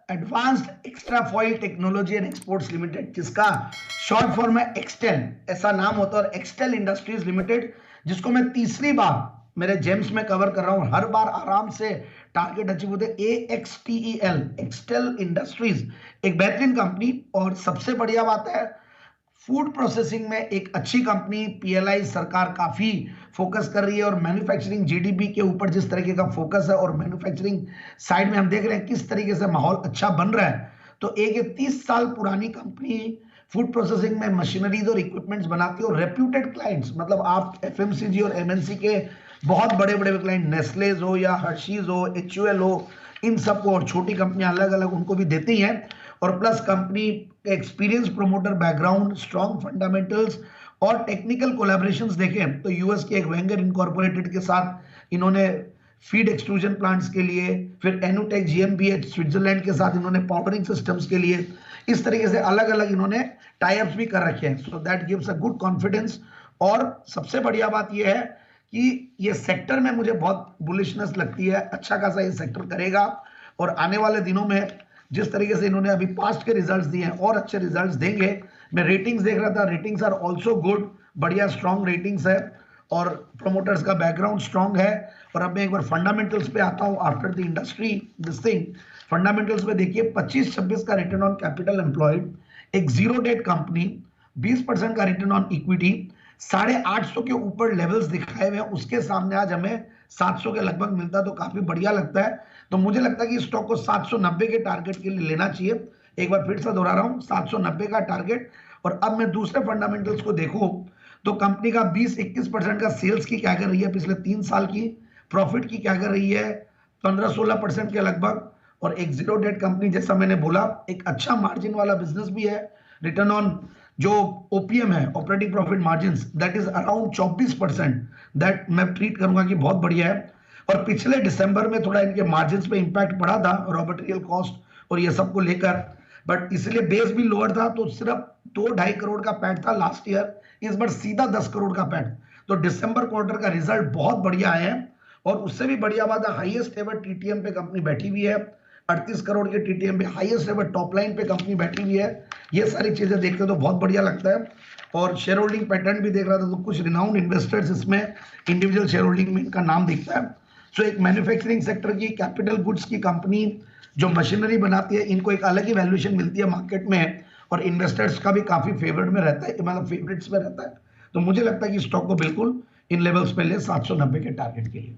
Advanced extra foil technology and exports limited, जिसका short form है एक्सटेल, ऐसा नाम होता है। और एक्सटेल इंडस्ट्रीज लिमिटेड, जिसको मैं तीसरी बार मेरे जेम्स में कवर कर रहा हूं, हर बार आराम से टारगेट अचीव होते। AXTEL, एक्सटेल इंडस्ट्रीज, एक बेहतरीन कंपनी। और सबसे बढ़िया बात है, फूड प्रोसेसिंग में एक अच्छी कंपनी। PLI सरकार काफी फोकस कर रही है, और मैन्युफैक्चरिंग GDP के ऊपर जिस तरीके का फोकस है, और मैन्युफैक्चरिंग साइड में हम देख रहे हैं किस तरीके से माहौल अच्छा बन रहा है। तो एक 30 साल पुरानी कंपनी फूड प्रोसेसिंग में मशीनरीज और इक्विपमेंट्स बनाती है, और रेप्यूटेड क्लाइंट्स, मतलब आप FMCG और MNC के बहुत बड़े बड़े क्लाइंट, नेस्लेज हो या हर्शीज हो, HUL हो, इन सबको, और छोटी कंपनियां अलग अलग उनको भी देती हैं। और plus company experience, promoter background, strong fundamentals और टेक्निकल कोलैबोरेशंस देखें तो यूएस के एक वेंगर इनकॉर्पोरेटेड के साथ इन्होंने फीड एक्सट्रूजन प्लांट्स के लिए, फिर एनुटेक GmbH स्विट्जरलैंड के साथ इन्होंने पाउडरिंग सिस्टम्स के लिए, इस तरीके से अलग अलग इन्होंने टाई अप्स भी कर रखे हैं। So that gives a good confidence. और सबसे बढ़िया बात यह है कि ये सेक्टर में मुझे बहुत बुलिशनेस लगती है, अच्छा खासा ये सेक्टर करेगा। और आने वाले दिनों में जिस तरीके से इन्होंने अभी पास्ट के रिजल्ट्स दिए हैं और अच्छे रिजल्ट्स देंगे। मैं रेटिंग्स देख रहा था, रेटिंग्स आर आल्सो गुड, बढ़िया स्ट्रॉन्ग रेटिंग्स है, और प्रोमोटर्स का बैकग्राउंड स्ट्रॉन्ग है। और अब मैं एक बार फंडामेंटल्स पे आता हूं after the industry this thing. Fundamentals में देखिए 25-26 का रिटर्न ऑन कैपिटल एम्प्लॉयड, एक जीरो डेट कंपनी, 20% का रिटर्न ऑन इक्विटी, 850 के ऊपर लेवल्स दिखाए हुए हैं। उसके सामने आज हमें 700 के लगभग मिलता है, तो काफी बढ़िया लगता है। तो मुझे लगता है कि स्टॉक को 790 के टारगेट के लिए लेना चाहिए। एक बार फिर से दोहरा रहा हूं, 790 का टारगेट। और अब मैं दूसरे फंडामेंटल्स को देखूं तो कंपनी का 20-21% का सेल्स की क्या कर रही है पिछले 3 साल की, प्रॉफिट की क्या कर रही है 15-16% के लगभग। और एक जीरो डेट कंपनी, जैसा मैंने बोला, एक अच्छा मार्जिन वाला बिजनेस भी है। रिटर्न ऑन जो OPM है, operating profit margin, that is around 24%, that मैं ट्रीट करूंगा कि बहुत बढ़िया है। और पिछले दिसंबर में थोड़ा इनके मार्जिन्स पे इंपैक्ट पड़ा था रॉ मटेरियल कॉस्ट और ये सब को लेकर, बट इसलिए बेस भी लोअर था। तो सिर्फ 2-2.5 करोड़ का पैट था लास्ट ईयर, इस बार सीधा 10 करोड़ का पैट। तो दिसंबर क्वार्टर का रिजल्ट बहुत बढ़िया है। और उससे भी बढ़िया बात है, हाईएस्ट एवर TTM पे कंपनी बैठी हुई है, 38 करोड़ के TTM पे हाईएस्ट एवर टॉप लाइन पे कंपनी बैठी हुई है। ये सारी चीजें देखते तो बहुत बढ़िया लगता है। और शेयर होल्डिंग पैटर्न भी देख रहा था, तो कुछ रिनाउंड इन्वेस्टर्स इसमें इंडिविजुअल शेयर होल्डिंग में इनका नाम दिखता है। सो एक मैन्युफैक्चरिंग सेक्टर की, कैपिटल गुड्स की कंपनी जो मशीनरी बनाती है, इनको एक अलग ही वैल्यूएशन मिलती है मार्केट में, और इन्वेस्टर्स का भी काफी फेवरेट में रहता है, मतलब फेवरेट्स में रहता है। तो मुझे लगता है कि स्टॉक को बिल्कुल इन लेवल्स पे ले 790 के टारगेट के लिए।